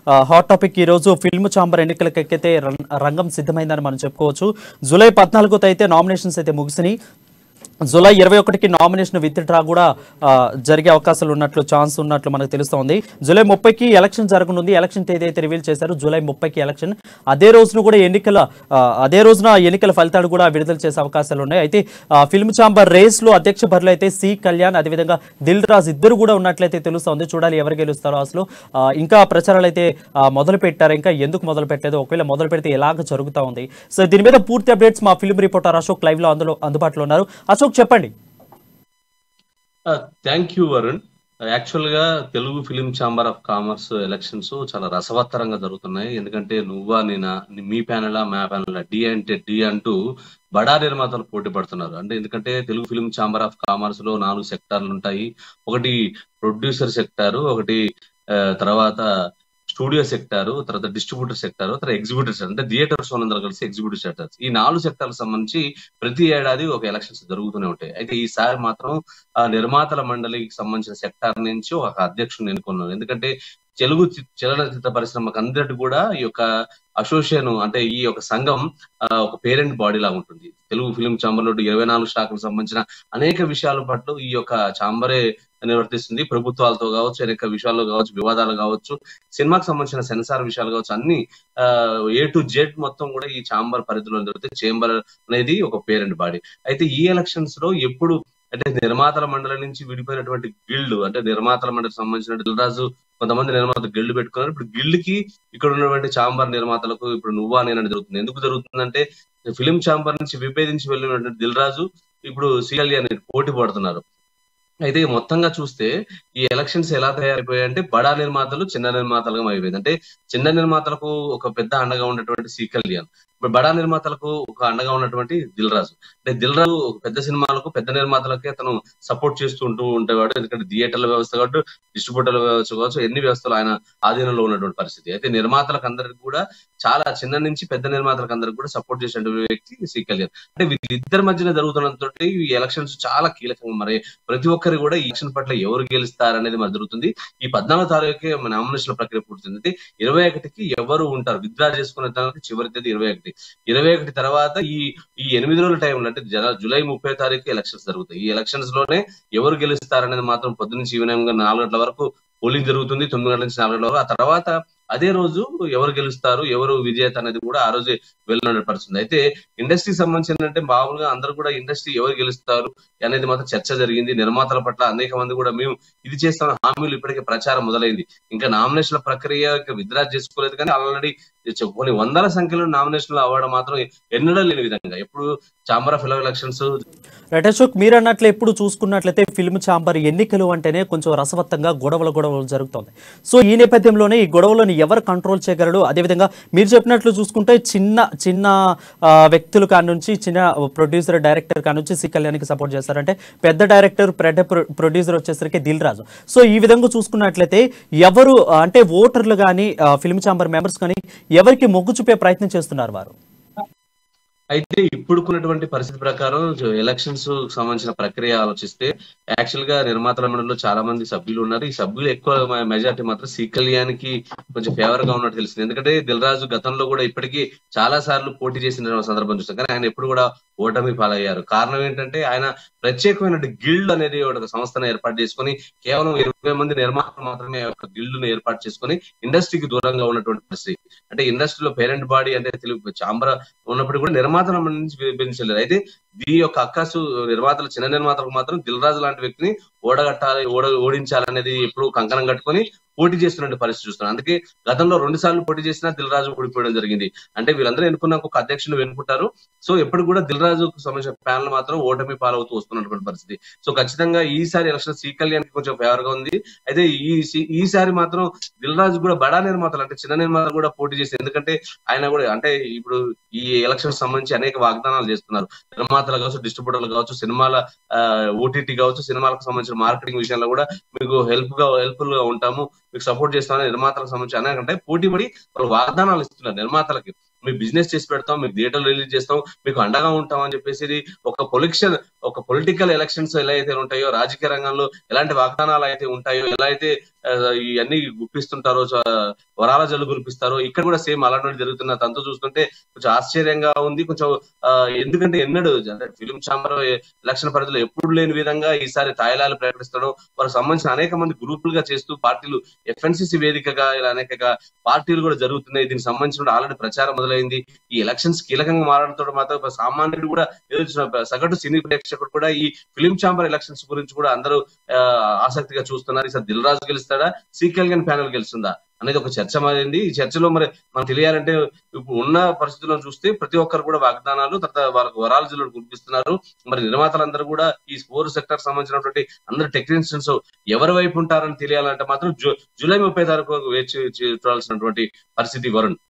Hot topic ఈ రోజు film chamber ఎన్నికలకైతే రంగం సిద్ధమైందని మనం చెప్పుకోవచ్చు. జూలై 14తో అయితే నామినేషన్స్ అయితే ముగిసినాయి. జూలై 21కి నామినేషన్ విత్ డ్రా కూడా జరిగే అవకాశాలు ఉన్నట్లు ఛాన్స్ ఉన్నట్లు మనకు తెలుస్తోంది. జూలై 30కి ఎలక్షన్ జరగనుంది. ఎలక్షన్ తేదీ అయితే రివీల్ చేశారు. జూలై 30కి ఎలక్షన్. అదే రోజున కూడా ఎన్నికల ఫలితాలు కూడా విడుదల చేసే అవకాశాలు ఉన్నాయి. అయితే ఫిల్మ్ ఛాంబర్ రేస్ లో అధ్యక్ష బరిలో అయితే సి కళ్యాణ్ అదేవిధంగా దిల్ రాజు ఇద్దరు కూడా ఉన్నట్లయితే తెలుస్తోంది. చూడాలి ఎవరు గెలుస్తారో. అసలు ఇంకా ప్రచారాలు అయితే మొదలు పెట్టారు. ఇంకా ఎందుకు మొదలు పెట్టలేదు, ఒకవేళ మొదలు పెడితే ఎలాగ జరుగుతూ ఉంది. సో దీని మీద పూర్తి అప్డేట్స్ మా ఫిల్మ్ రిపోర్టర్ అశోక్ లైవ్ లో అందుబాటులో ఉన్నారు. అశోక్ చెప్పండి. Thank you Varun. యాక్చువల్ గా Telugu film chamber of commerce elections చాలా రసవత్తరంగా జరుగుతున్నాయి. ఎందుకంటే నువ్వా నేనా, మీ ప్యానెలా మా ప్యానెలా, డి అంటే డి అంటూ బడా నిర్మాతలు పోటీ పడుతున్నారు. అంటే ఎందుకంటే Telugu film chamber of commerce లో 4 సెక్టార్లు ఉంటాయి. ఒకటి ప్రొడ్యూసర్ సెక్టారు, ఒకటి తర్వాత స్టూడియో సెక్టారు, తర్వాత డిస్ట్రిబ్యూటర్ సెక్టారు, తర్వాత ఎగ్జిబ్యూటర్స్ అంటే థియేటర్స్ అందరూ కలిసి ఎగ్జిబ్యూటివ్ సెక్టార్స్. ఈ 4 సెక్టార్లకు సంబంధించి ప్రతి ఏడాది ఒక ఎలక్షన్స్ జరుగుతూనే ఉంటాయి. అయితే ఈసారి మాత్రం నిర్మాతల మండలికి సంబంధించిన సెక్టార్ నుంచి ఒక అధ్యక్షుడిని ఎన్నుకున్నారు. ఎందుకంటే తెలుగు చలనచిత్ర పరిశ్రమకు అందరికీ కూడా ఈ యొక్క అసోసియేషన్ అంటే ఈ యొక్క సంఘం ఒక పేరెంట్ బాడీ లాగా ఉంటుంది. తెలుగు ఫిలిం ఛాంబర్ లో 24 శాఖలకు సంబంధించిన అనేక విషయాల పట్ల ఈ యొక్క ఛాంబరే నిర్వర్తిస్తుంది. ప్రభుత్వాలతో కావచ్చు, అనేక విషయాల్లో కావచ్చు, వివాదాలు కావచ్చు, సినిమాకి సంబంధించిన సెన్సార్ విషయాలు కావచ్చు, అన్ని A to Z మొత్తం కూడా ఈ ఛాంబర్ పరిధిలో జరుగుతాయి. చేంబర్ అనేది ఒక పేరెంట్ బాడీ. అయితే ఈ ఎలక్షన్స్ లో ఎప్పుడు అంటే నిర్మాతల మండలి నుంచి విడిపోయినటువంటి గిల్డ్ అంటే నిర్మాతల మండలికి సంబంధించిన దిల్ రాజు కొంతమంది నిర్మాతలు గిల్డ్ పెట్టుకున్నారు. ఇప్పుడు గిల్డ్ కి ఇక్కడ ఉన్నటువంటి ఛాంబర్ నిర్మాతలకు ఇప్పుడు నువ్వా నేనని జరుగుతుంది. ఎందుకు జరుగుతుందంటే ఫిలిం ఛాంబర్ నుంచి విభేదించి వెళ్ళినటువంటి దిల్ రాజు ఇప్పుడు సీఎల్ఈ అనేది పోటీ పడుతున్నారు. అయితే మొత్తంగా చూస్తే ఈ ఎలక్షన్స్ ఎలా తయారైపోయాయంటే బడా నిర్మాతలు చిన్న నిర్మాతలుగా అయిపోయింది. అంటే చిన్న నిర్మాతలకు ఒక పెద్ద అండగా ఉన్నటువంటి సి కళ్యాణ్, ఇప్పుడు బడా నిర్మాతలకు ఒక అండగా ఉన్నటువంటి దిల్ రాజు. అంటే దిల్ రాజు పెద్ద సినిమాలకు పెద్ద నిర్మాతలకే అతను సపోర్ట్ చేస్తూ ఉండేవాడు. ఎందుకంటే థియేటర్ల వ్యవస్థ కావచ్చు, డిస్ట్రిబ్యూటర్ల వ్యవస్థ కావచ్చు, ఎన్ని వ్యవస్థలు ఆయన ఆధీనంలో ఉన్నటువంటి పరిస్థితి. అయితే నిర్మాతలకు అందరికి కూడా చాలా చిన్న నుంచి పెద్ద నిర్మాతలకు అందరికి కూడా సపోర్ట్ చేసినటువంటి వ్యక్తి సి కళ్యాణ్. అంటే వీళ్ళిద్దరి మధ్యన జరుగుతున్నంత ఈ ఎలక్షన్స్ చాలా కీలకంగా మరి ప్రతి ఒక్కరు కూడా ఈ ఎలక్షన్ పట్ల ఎవరు గెలుస్తారనేది మరి జరుగుతుంది. ఈ 14వ తారీఖుకే నామినేషన్ ప్రక్రియ పూర్తుంది. 21కి ఎవరు ఉంటారు విత్డ్రా చేసుకునే దానికి చివరి తేదీ 21 తర్వాత ఈ 8 రోజుల టైంలో అంటే జూలై 30వ తారీఖు ఎలక్షన్స్ జరుగుతాయి. ఈ ఎలక్షన్స్ లోనే ఎవరు గెలుస్తారనేది మాత్రం పొద్దునుంచి ఈవినింగ్ 4 గంటల వరకు పోలింగ్ జరుగుతుంది. 9 గంటల నుంచి 4 గంటల వరకు. ఆ తర్వాత అదే రోజు ఎవరు గెలుస్తారు, ఎవరు విజేత అనేది కూడా ఆ రోజే వెళ్ళిన పరిస్థితుంది. అయితే ఇండస్ట్రీకి సంబంధించి మామూలుగా అందరూ కూడా ఇండస్ట్రీ ఎవరు గెలుస్తారు అనేది మాత్రం చర్చ జరిగింది. నిర్మాతల పట్ల అనేక మంది కూడా మేము ఇది చేస్తామని హామీలు ఇప్పటికే ప్రచారం మొదలైంది. ఇంకా నామినేషన్ల ప్రక్రియ విత్డ్రా చేసుకోలేదు, కానీ ఆల్రెడీ కొన్ని వందల సంఖ్యలో నామినేషన్లు అవ్వడం మాత్రం ఎన్నడూ లేని విధంగా ఎప్పుడు chamber of film elections. Right Ashok, మీరు అన్నట్లు ఎప్పుడు చూసుకున్నట్లయితే ఫిల్మ్ ఛాంబర్ ఎన్నికలు అంటేనే కొంచెం రసవత్తంగా గొడవలు జరుగుతుంది. సో ఈ నేపథ్యంలోనే ఈ గొడవలను ఎవరు కంట్రోల్ చేయగలరు? అదేవిధంగా మీరు చెప్పినట్లు చూసుకుంటే చిన్న వ్యక్తులు కానుంచి చిన్న ప్రొడ్యూసర్ డైరెక్టర్ కానుంచి సి కళ్యాణ్కి సపోర్ట్ చేస్తారంటే పెద్ద డైరెక్టర్ ప్రొడ్యూసర్ వచ్చేసరికి దిల్ రాజు. సో ఈ విధంగా చూసుకున్నట్లయితే ఎవరు అంటే ఓటర్లు కానీ ఫిల్మ్ ఛాంబర్ మెంబర్స్ కానీ ఎవరికి మొగ్గు చూపే ప్రయత్నం చేస్తున్నారు వారు? అయితే ఇప్పుడుకున్నటువంటి పరిస్థితి ప్రకారం ఎలక్షన్స్ సంబంధించిన ప్రక్రియ ఆలోచిస్తే యాక్చువల్ గా నిర్మాతల మండలిలో చాలా మంది సభ్యులు ఉన్నారు. ఈ సభ్యులు ఎక్కువ మెజార్టీ మాత్రం సి కళ్యాణ్కి కొంచెం ఫేవర్ గా ఉన్నట్టు తెలిసింది. ఎందుకంటే దిల్ రాజు గతంలో కూడా ఇప్పటికీ చాలా సార్లు పోటీ చేసిన సందర్భం చూస్తాం, కానీ ఆయన ఎప్పుడు కూడా ఓటమి పాలయ్యారు. కారణం ఏంటంటే ఆయన ప్రత్యేకమైన గిల్డ్ అనేది ఒక సంస్థను ఏర్పాటు చేసుకుని కేవలం 20 మంది నిర్మాతలు మాత్రమే ఒక గిల్డ్ ను ఏర్పాటు చేసుకుని ఇండస్ట్రీకి దూరంగా ఉన్నటువంటి పరిస్థితి. అంటే ఇండస్ట్రీలో పేరెంట్ బాడీ అంటే తెలుగు ఛాంబర్ ఉన్నప్పుడు కూడా నిర్మాతల నుంచి విభజించలేదు. అయితే దీని యొక్క అక్కసు నిర్మాతలు చిన్న నిర్మాతలకు మాత్రం దిల్ రాజు లాంటి వ్యక్తిని ఓడించాలనేది ఎప్పుడు కంకణం కట్టుకొని పోటీ చేస్తున్న పరిస్థితి చూస్తున్నాం. అందుకే గతంలో 2 సార్లు పోటీ చేసినా దిల్ రాజు ఓడిపోవడం జరిగింది. అంటే వీళ్ళందరూ ఎన్నుకున్నాక ఒక అధ్యక్షుడు ఎన్నుకుంటారు. సో ఎప్పుడు కూడా దిల్ రాజుకు సంబంధించిన ప్యానల్ మాత్రం ఓటమి పాలవుతూ వస్తున్నటువంటి పరిస్థితి. సో ఖచ్చితంగా ఈసారి ఎలక్షన్ సి కళ్యాణ్కి కొంచెం ఫేవర్ గా ఉంది. అయితే ఈసారి మాత్రం దిల్ రాజు కూడా బడా నిర్మాతలు అంటే చిన్న నిర్మాతలు కూడా పోటీ చేసి, ఎందుకంటే ఆయన కూడా అంటే ఇప్పుడు ఈ ఎలక్షన్ సంబంధించి అనేక వాగ్దానాలు చేస్తున్నారు. నిర్మాతలు కావచ్చు, డిస్ట్రిబ్యూటర్లు కావచ్చు, సినిమాల ఓటీటీ కావచ్చు, సినిమాలకు సంబంధించిన మార్కెటింగ్ విషయంలో కూడా మీకు హెల్ప్ఫుల్ గా ఉంటాము, మీకు సపోర్ట్ చేస్తామని నిర్మాతలకు సంబంధించి అనేకంటే పోటీ పడి వాళ్ళు వాగ్దానాలు ఇస్తున్నారు నిర్మాతలకి. మీ బిజినెస్ చేసి పెడతాం, మీకు థియేటర్లు రిలీజ్ చేస్తాం, మీకు అండగా ఉంటాం అని చెప్పేసి ఒక పొలిటికల్ ఎలక్షన్స్ ఎలా అయితే ఉంటాయో, రాజకీయ రంగంలో ఎలాంటి వాగ్దానాలు అయితే ఉంటాయో, ఎలా అయితే ఇవన్నీ గుప్పిస్తుంటారో, వరాల జల్లు కురిపిస్తారో, ఇక్కడ కూడా సేమ్ అలాంటి జరుగుతున్న తంతు చూస్తుంటే కొంచెం ఆశ్చర్యంగా ఉంది. కొంచెం ఎందుకంటే ఎన్నడూ ఫిలిం ఛాంబర్ ఎలక్షన్ పరిధిలో ఎప్పుడు లేని విధంగా ఈసారి తాయిలాలు ప్రకటిస్తడం, వారికి సంబంధించిన అనేక మంది గ్రూపులుగా చేస్తూ పార్టీలు ఎఫ్ఎన్సీసీ వేదికగా ఇలా అనేక పార్టీలు కూడా జరుగుతున్నాయి. దీనికి సంబంధించిన ఆల్రెడీ ప్రచారం మొదలైంది. ఈ ఎలక్షన్స్ కీలకంగా మాట్లాడుతూ మాత్రం సామాన్యుడు కూడా సగటు సినీ ప్రేక్షకుడు కూడా ఈ ఫిలిం ఛాంబర్ ఎలక్షన్స్ గురించి కూడా అందరూ ఆసక్తిగా చూస్తున్నారు. ఈసారి దిల్ రాజు గెలుస్తాడా, సీకెల్ గన్ ప్యానెల్ గెలుస్తుందా అనేది ఒక చర్చ మారింది. ఈ చర్చలో మరి మనం తెలియాలంటే ఇప్పుడు ఉన్న పరిస్థితులను చూస్తే ప్రతి ఒక్కరు కూడా వాగ్దానాలు, తర్వాత వాళ్ళకు వరాల జిల్లాలు గుర్తిస్తున్నారు. మరి నిర్మాతలందరూ కూడా ఈ 4 సెక్టర్ సంబంధించినటువంటి అందరు టెక్నీషియన్స్ ఎవరి వైపు ఉంటారని తెలియాలంటే మాత్రం జూలై 30 తారీఖు వేచి చూడాల్సినటువంటి పరిస్థితి వరుణ్.